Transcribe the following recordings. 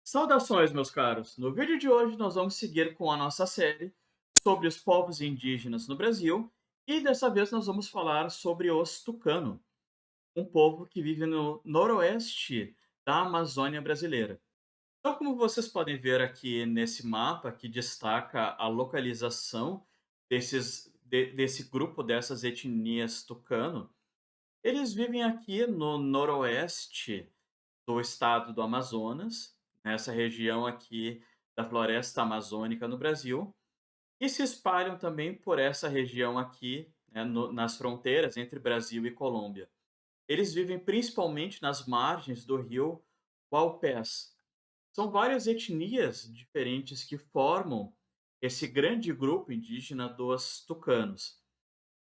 Saudações, meus caros! No vídeo de hoje, nós vamos seguir com a nossa série sobre os povos indígenas no Brasil e dessa vez nós vamos falar sobre os Tucano, um povo que vive no noroeste da Amazônia brasileira. Então, como vocês podem ver aqui nesse mapa que destaca a localização desse grupo, dessas etnias Tucano, eles vivem aqui no noroeste do estado do Amazonas, nessa região aqui da floresta amazônica no Brasil, e se espalham também por essa região aqui, né, nas fronteiras entre Brasil e Colômbia. Eles vivem principalmente nas margens do rio Gualpés. São várias etnias diferentes que formam esse grande grupo indígena dos tucanos.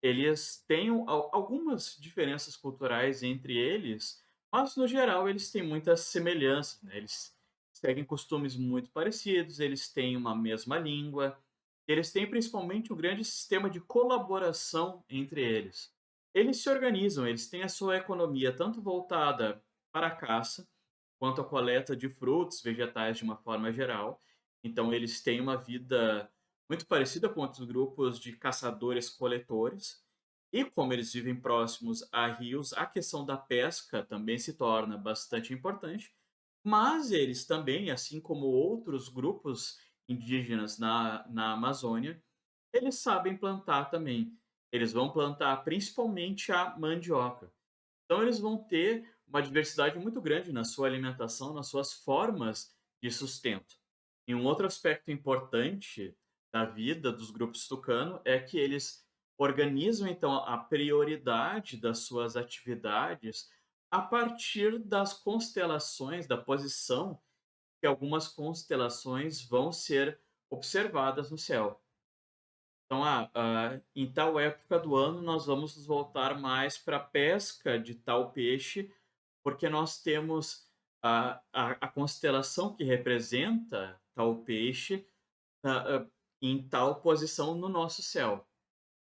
Eles têm algumas diferenças culturais entre eles, mas no geral eles têm muitas semelhanças, né? Eles seguem costumes muito parecidos, eles têm uma mesma língua, eles têm principalmente um grande sistema de colaboração entre eles. Eles se organizam, eles têm a sua economia tanto voltada para a caça, quanto a coleta de frutos, vegetais de uma forma geral. Então eles têm uma vida muito parecida com outros grupos de caçadores-coletores. E como eles vivem próximos a rios, a questão da pesca também se torna bastante importante. Mas eles também, assim como outros grupos indígenas na Amazônia, eles sabem plantar também. Eles vão plantar principalmente a mandioca. Então eles vão ter uma diversidade muito grande na sua alimentação, nas suas formas de sustento. E um outro aspecto importante da vida dos grupos tucano é que eles organizam então a prioridade das suas atividades a partir das constelações, da posição que algumas constelações vão ser observadas no céu. Então, em tal época do ano, nós vamos nos voltar mais para a pesca de tal peixe, porque nós temos a constelação que representa tal peixe em tal posição no nosso céu.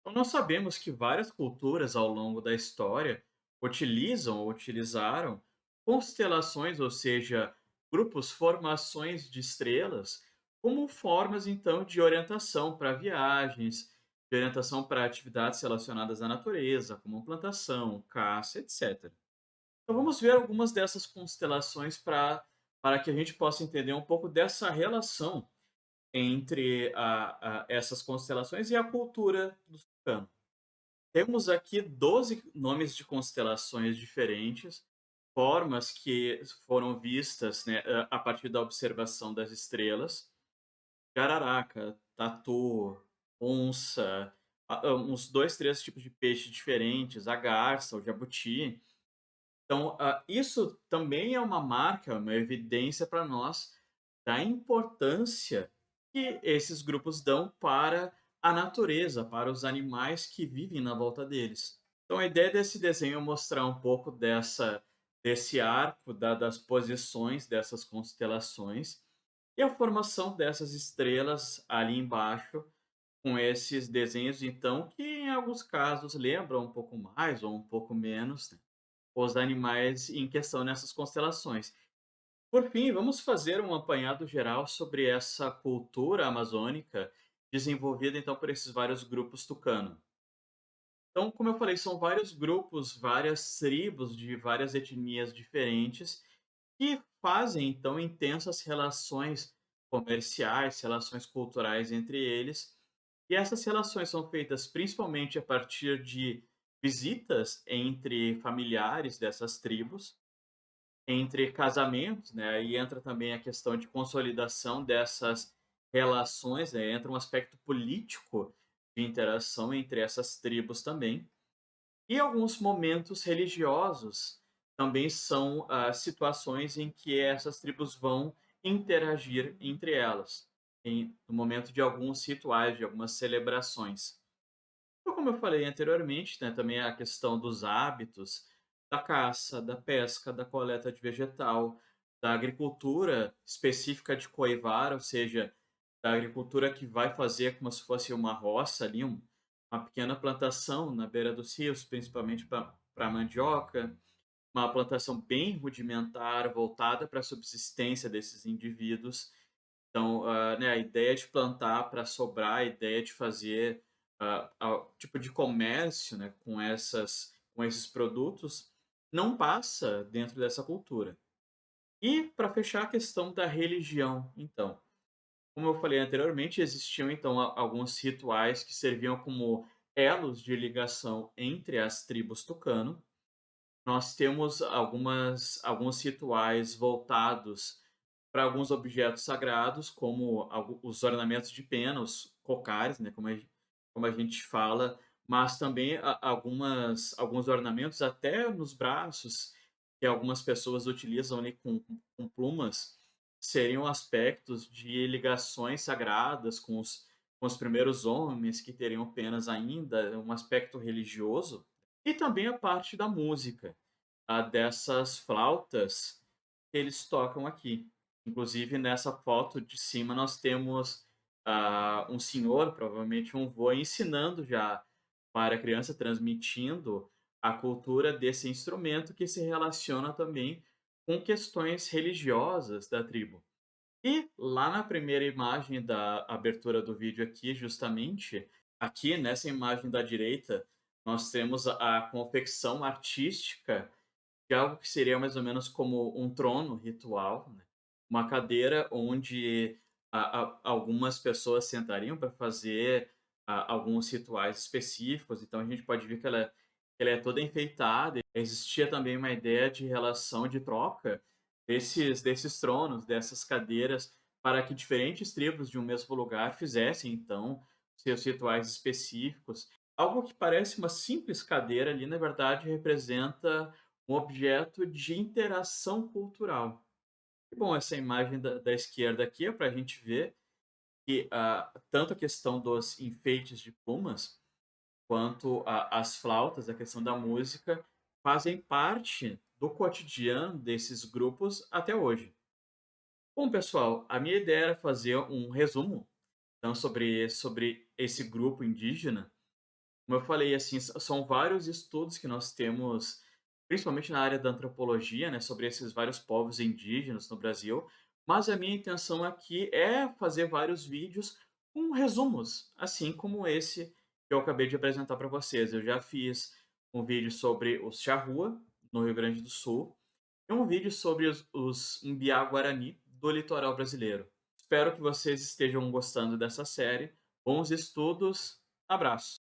Então, nós sabemos que várias culturas ao longo da história utilizam ou utilizaram constelações, ou seja, grupos, formações de estrelas, como formas então de orientação para viagens, de orientação para atividades relacionadas à natureza, como plantação, caça, etc. Então vamos ver algumas dessas constelações para que a gente possa entender um pouco dessa relação entre essas constelações e a cultura do sulcano. Temos aqui 12 nomes de constelações diferentes, formas que foram vistas, né, a partir da observação das estrelas. Jararaca, tatu, onça, uns 2, 3 tipos de peixe diferentes, a garça, o jabuti. Então, isso também é uma marca, uma evidência para nós da importância que esses grupos dão para a natureza, para os animais que vivem na volta deles. Então, a ideia desse desenho é mostrar um pouco desse arco, das posições dessas constelações e a formação dessas estrelas ali embaixo, com esses desenhos, então, que em alguns casos lembram um pouco mais ou um pouco menos, né, os animais em questão nessas constelações. Por fim, vamos fazer um apanhado geral sobre essa cultura amazônica desenvolvida então por esses vários grupos tucano. Então, como eu falei, são vários grupos, várias tribos de várias etnias diferentes que fazem então intensas relações comerciais, relações culturais entre eles. E essas relações são feitas principalmente a partir de visitas entre familiares dessas tribos, entre casamentos, né, aí entra também a questão de consolidação dessas relações, né, entra um aspecto político de interação entre essas tribos também. E alguns momentos religiosos também são situações em que essas tribos vão interagir entre elas, no momento de alguns rituais, de algumas celebrações. Então, como eu falei anteriormente, né, também a questão dos hábitos, da caça, da pesca, da coleta de vegetal, da agricultura específica de coivar, ou seja, da agricultura que vai fazer como se fosse uma roça ali, uma pequena plantação na beira dos rios, principalmente para mandioca. uma plantação bem rudimentar, voltada para a subsistência desses indivíduos. Então, né, a ideia de plantar para sobrar, a ideia de fazer tipo de comércio, né, com esses produtos, não passa dentro dessa cultura. E para fechar a questão da religião, então, como eu falei anteriormente, existiam então alguns rituais que serviam como elos de ligação entre as tribos tucano. Nós temos alguns rituais voltados para alguns objetos sagrados, como os ornamentos de pena, os cocares, né, como a gente fala, mas também alguns ornamentos até nos braços, que algumas pessoas utilizam ali com plumas, seriam aspectos de ligações sagradas com os primeiros homens que teriam penas ainda, um aspecto religioso, e também a parte da música, dessas flautas que eles tocam aqui. Inclusive, nessa foto de cima, nós temos um senhor, provavelmente um vô, ensinando já para a criança, transmitindo a cultura desse instrumento que se relaciona também com questões religiosas da tribo. E lá na primeira imagem da abertura do vídeo aqui, justamente, aqui nessa imagem da direita, nós temos a confecção artística de algo que seria mais ou menos como um trono ritual, né, uma cadeira onde algumas pessoas sentariam para fazer alguns rituais específicos. Então a gente pode ver que ela é toda enfeitada. Existia também uma ideia de relação de troca desses tronos, dessas cadeiras, para que diferentes tribos de um mesmo lugar fizessem, então, seus rituais específicos. Algo que parece uma simples cadeira ali, na verdade, representa um objeto de interação cultural. E, bom, essa imagem da esquerda aqui é para a gente ver que tanto a questão dos enfeites de plumas, quanto as flautas, a questão da música, fazem parte do cotidiano desses grupos até hoje. Bom, pessoal, a minha ideia era fazer um resumo então, sobre esse grupo indígena. Como eu falei, assim, são vários estudos que nós temos, principalmente na área da antropologia, né, sobre esses vários povos indígenas no Brasil, mas a minha intenção aqui é fazer vários vídeos com resumos, assim como esse que eu acabei de apresentar para vocês. Eu já fiz um vídeo sobre os Charrua, no Rio Grande do Sul, e um vídeo sobre os Mbiá-Guarani do litoral brasileiro. Espero que vocês estejam gostando dessa série. Bons estudos, abraço!